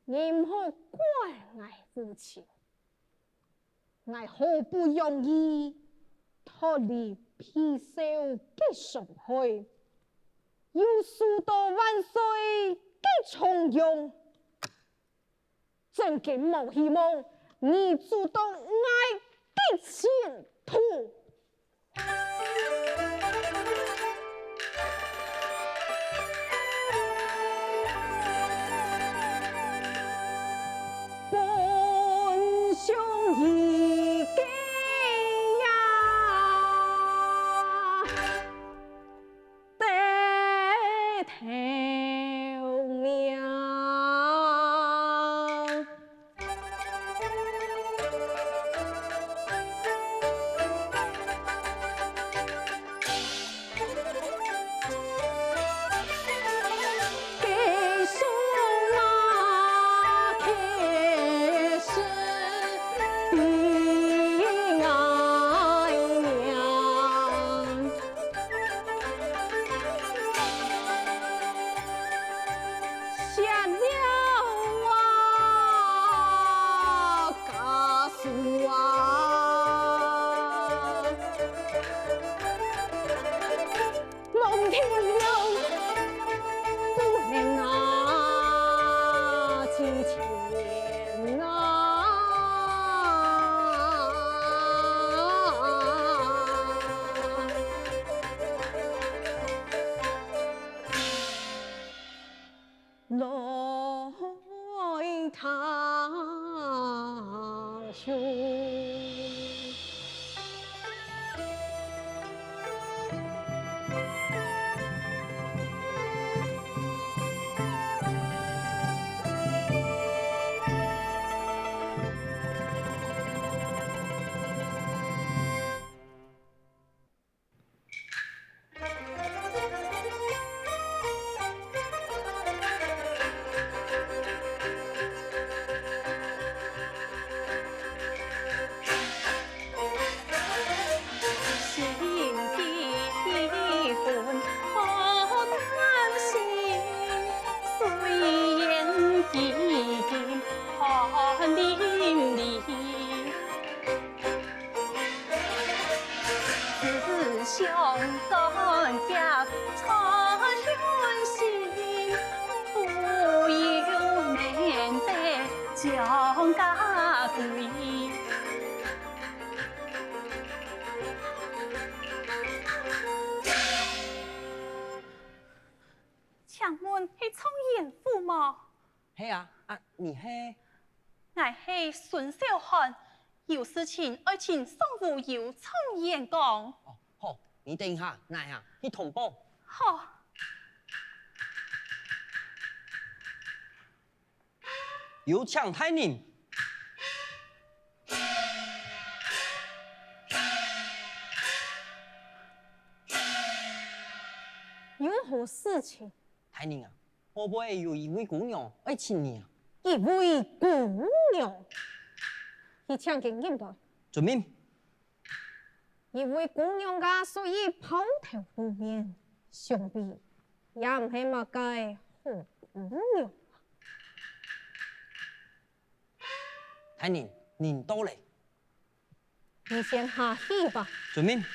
你唔好怪我父親，我好不容易脫離皮受嘅傷害，又受到萬歲嘅重用，真嘅冇希望你主動愛嘅前途。來他鄉。江家歸，請問係蒼艷父嗎？係啊，你係？我係孫小漢，有事情愛請宋府有蒼艷講。哦，好，你等一下，我去通報。好。有請太寧。有何事情？太寧啊，會不會有一位姑娘愛請你啊？一位姑娘，你請佢入來。遵命。一位姑娘家屬於拋頭露面，想必也唔係乜嘅好姑娘。太寧，您到嘞。你先下去吧。遵命。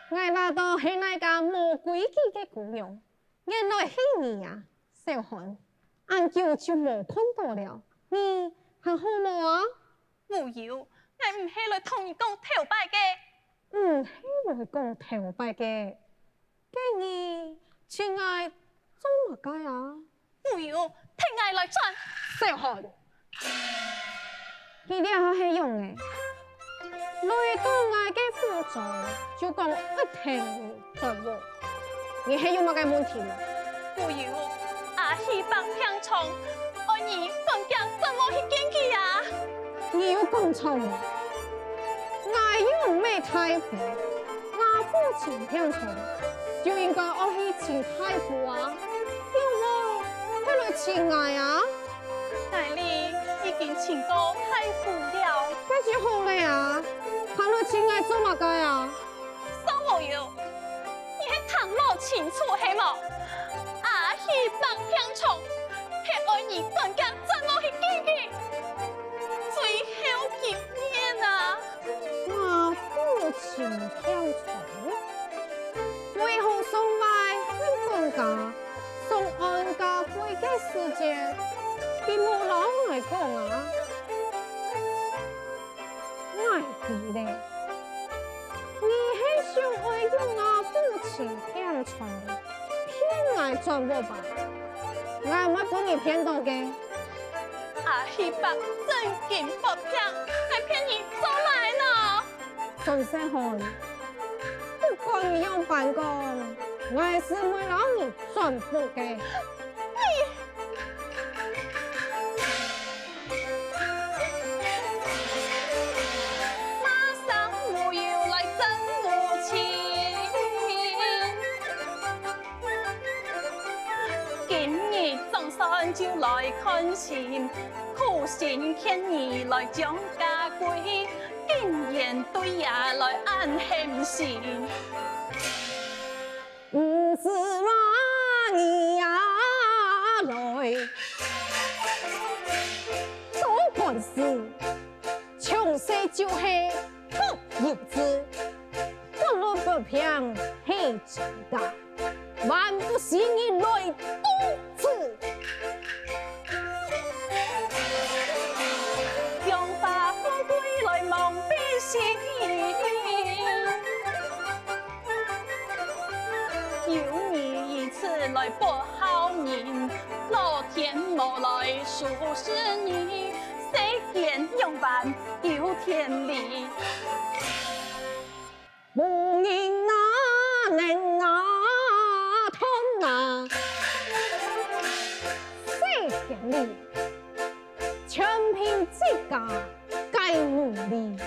我拿到係那個無規矩嘅姑娘，原來係你呀，小漢。俺舅就冇看到了，你還好冇啊？冇有，我唔係來同你講頭擺嘅。唔係來講頭擺嘅，今日請我做乜嘅啊？冇有，聽我來轉。小漢，佢哋係用嘅。來到我嘅府中，就講一聽就落，你係有乜嘅問題嗎？冇有，阿希幫聽從，我你講講怎麼去見佢啊？你有講錯嗎？我又唔係太傅，我父親聽從，就應該我去請太傅啊，要我去來請我啊？大理已經請過太傅了，這就好了呀。看來請我做乜嘅呀？蘇無有，你係唐老清楚係冇？希望向從，係愛你更加怎麼去記記？最後一面啊！我父親向從，為何送外分公家，送安家會嘅時間，並冇攞來講啊？我記得，你係想愛用我父親向從，騙我賺我吧？我係咪幫你騙到嘅？希望真金不騙，還騙你做來呢？陳世漢，不管你用辦公，我還是會讓你賺富嘅。馬上我要來爭我情，今日總算就來看親。苦心勸你來將家歸，竟然對也來安險心。唔知話你呀來，做官事，從細就係不幼稚，不論不平係真噶，萬不是你來多次。有你一次來報好人，老天無來恕是你，世間永遠有天理。無人哪能哪通哪？世間裡全憑自家該努力，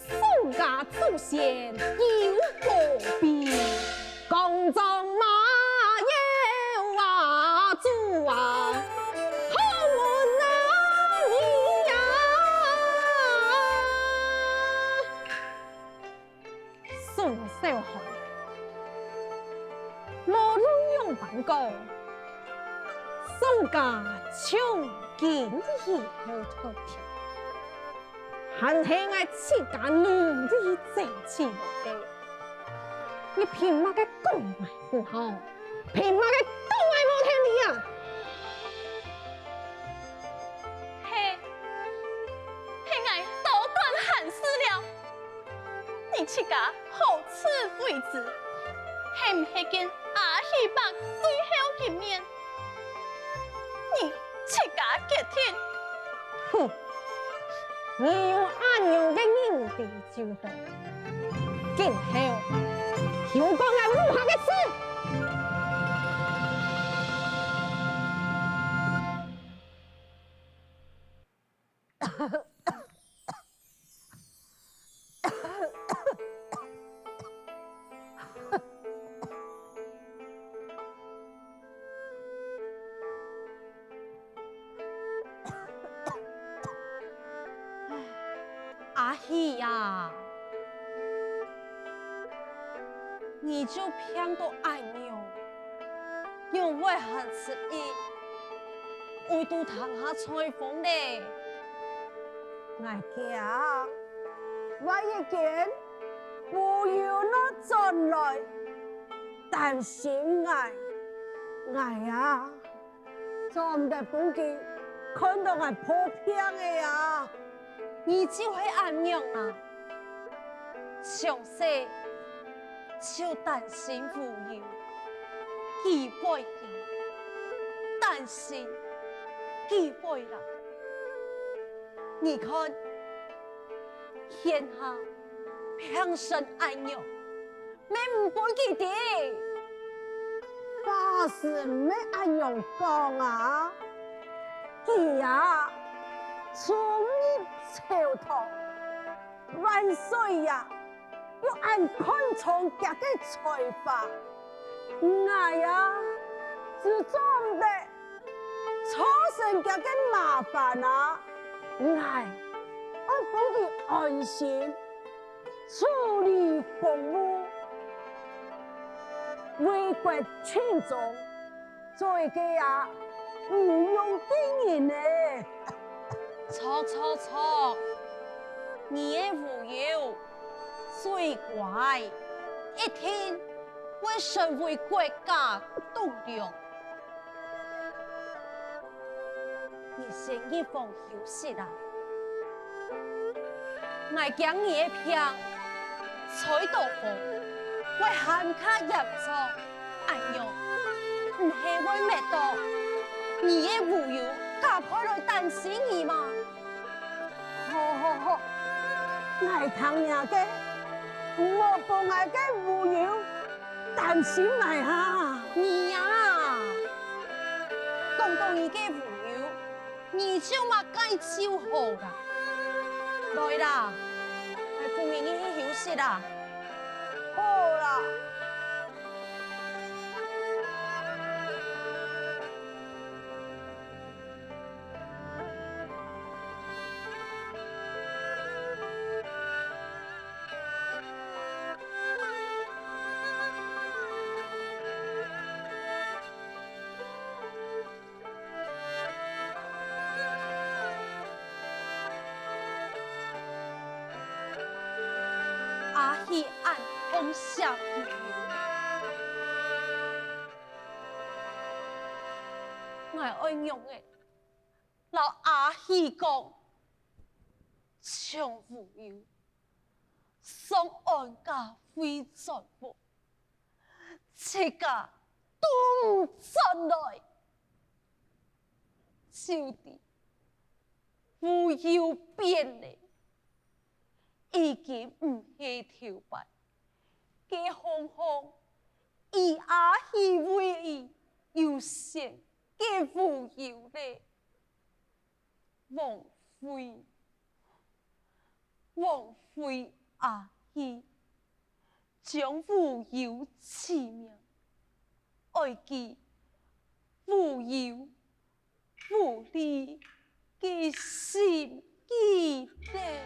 宋家祖先有何必？公眾馬有啊主啊，好門哪裡呀？宋小漢，無論用辦公，宋家從今以後脱貧，還係我自家努力掙起來的。你憑乜嘅講話不好？憑乜嘅講話冇聽你啊？嘿，我多管閒事了。你自家好自為之，係唔係見希望最後一面？你自家決定。哼，你用安樣嘅人地就好，今後又講我母下嘅事。阿喜呀，你就騙到愛牛，用為何此意？為都談下採風嘞。我驚，我一見不由那轉來，擔心我呀，做唔得本記，看到我破片嘅呀。你就會安樣啊？從細就擔心無有，機會有，擔心機會啦。你看，天下平生安樣，沒唔本記的。話是沒安樣講啊，佢呀，從你朝堂萬歲呀，要按看重家嘅財法，我呀就做唔得，造成家嘅麻煩啊，我幫佢安心處理公務，為國群眾做個啊，不用經營呢。錯，你的無憂最乖，一天會成為國家棟樑。你先一放休息啦，我將你的病吹到風，會很卡嚴重，哎呦，唔係會滅到，你的無憂甲開來擔心你嘛？好，我聽呀個，我幫我個無憂擔心來哈。你呀，講到伊個無憂，你就嘛該就好啦。來啦，來扶你去休息啦。好啦。阿喜按風向雨，我愛用的老阿喜講，將無憂送安家回轉步，這個東轉來，就地無憂變嘞。已經唔係頭白，嘅紅紅以阿喜為義，又成嘅無憂嘞，枉費阿喜將無憂棄命，愛記無憂無慮嘅心機嘞。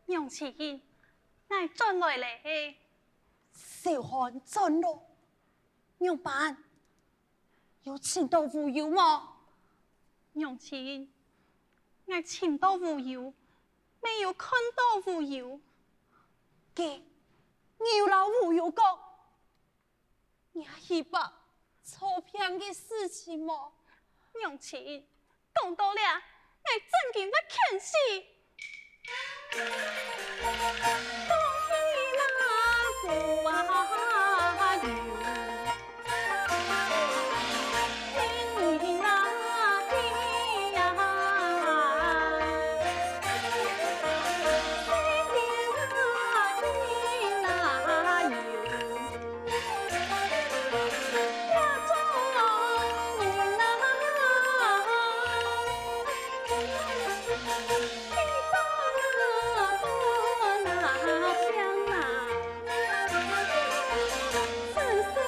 楊啟英，我轉來嘞。小漢轉咯，娘辦？有請到無憂嗎？楊啟英，我請到無憂，沒有看到無憂。嘅，有老無憂講，你係把錯騙嘅事情麼？楊啟英，講到了，我真嘅要欠死。恭喜那富啊牛，聽你那地呀，聽你那地那牛，呀中你那。深深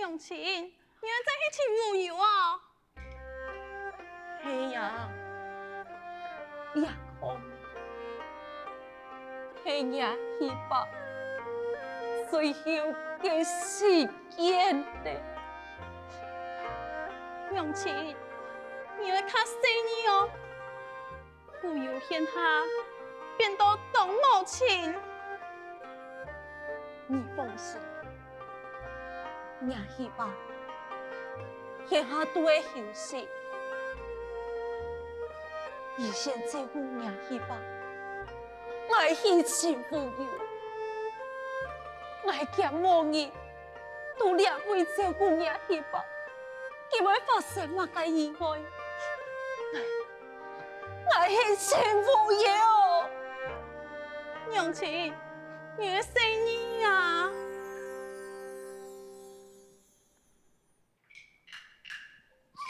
娘親，你們在一起無有啊？嘿呀，呀哦，嘿呀，希望最後嘅時間咧，娘親，你們較細膩哦，不由現下變到當母親。你放心，娘希望現下都會休息。以前照顧娘希望，我以前富有，我夾某日都掠為照顧娘希望，結果發生乜嘅意外？我以前富有，娘親，你嘅細膩啊！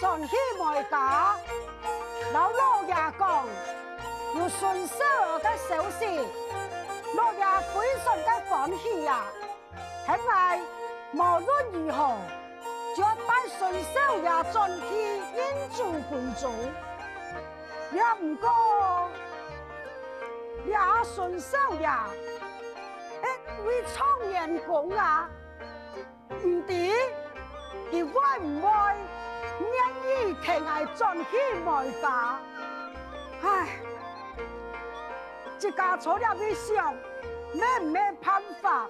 順喜外家，老爺講要順手嘅小事，老爺非常嘅歡喜呀。現在無論如何，就帶順手也進去應祝貴族。也唔過，也順手也，為創員工啊，唔知佢會唔會願意聽我進去外家？唉，這家錯了一想，咩辦法？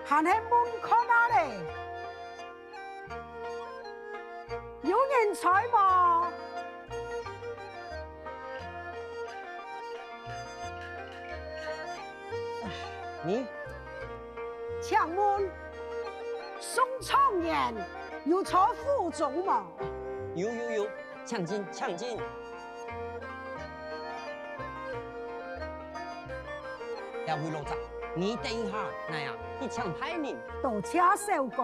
還係門口那裡有人在嗎？你請問宋創元有坐府中嗎？有，搶進。要會落閘，你等一下，那樣你搶排名。都車小哥。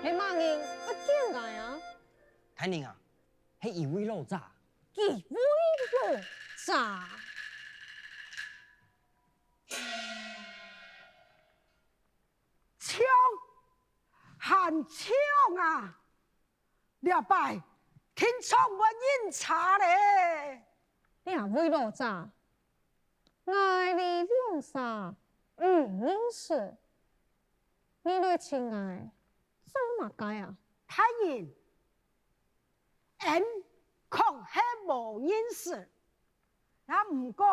係乜人？我見佢啊！睇你啊，係一位老雜。一位老雜。喊槍啊！了拜，聽從我飲茶咧。兩位老雜，愛你兩啥？認識。你對親愛做乜解啊？太人，確係無認識。啊，唔過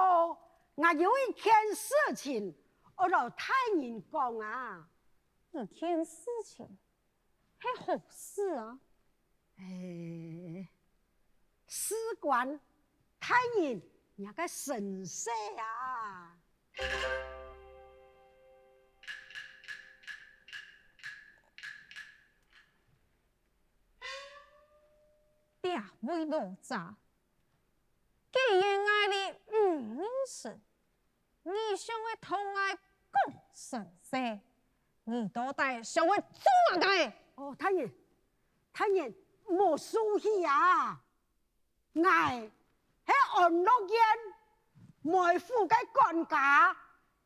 我有一件事情，我同太人講啊。一件事情係好事啊！事關太人那個神社啊！兩位老雜，既然愛你唔認識，你想要同我講神社？你到底想要做乜嘅？哦，太人，莫輸氣啊！我係安樂園梅府嘅管家，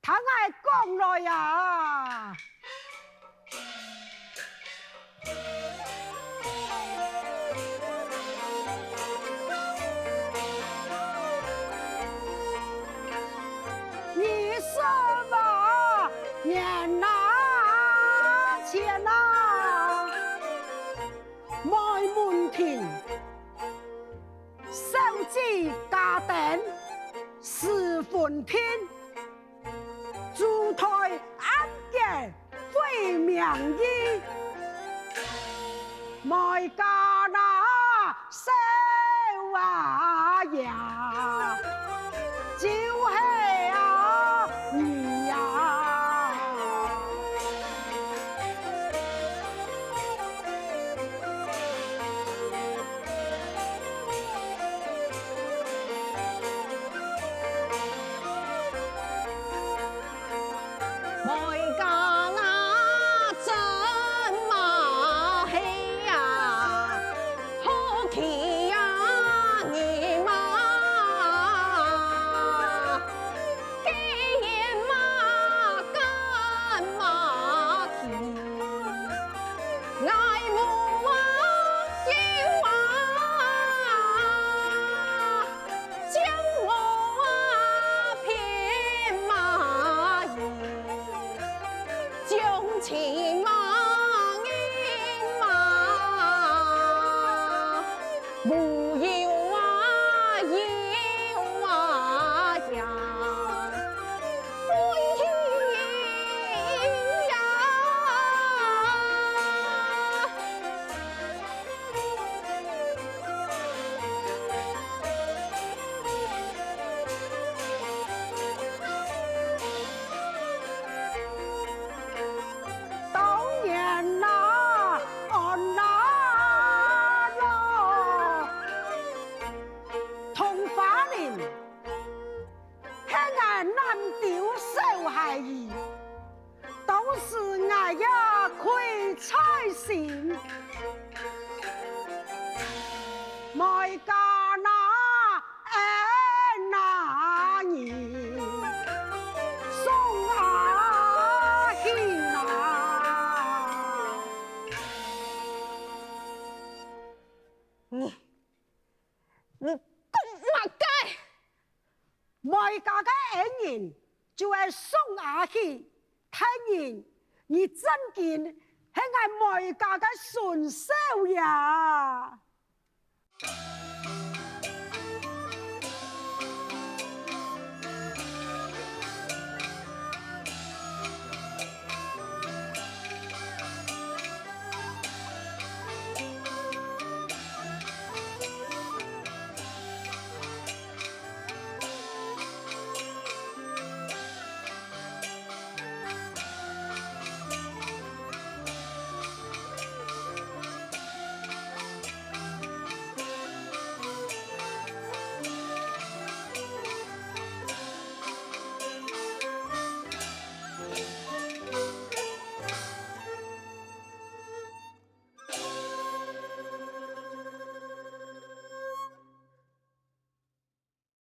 他愛講來啊！你什麼年哪？前啊，賣門田，手指家頂，四分天，燭台暗嘅非名醫，賣家那手啊呀，就係啊你呀。賣家那情望應嘛，無有啊有啊呀，為呀。都是我呀亏彩心，每家那那人送阿兄啊，你講乜嘅？每家嘅恩人就係送阿兄。睇見你真見係我每家嘅順手呀！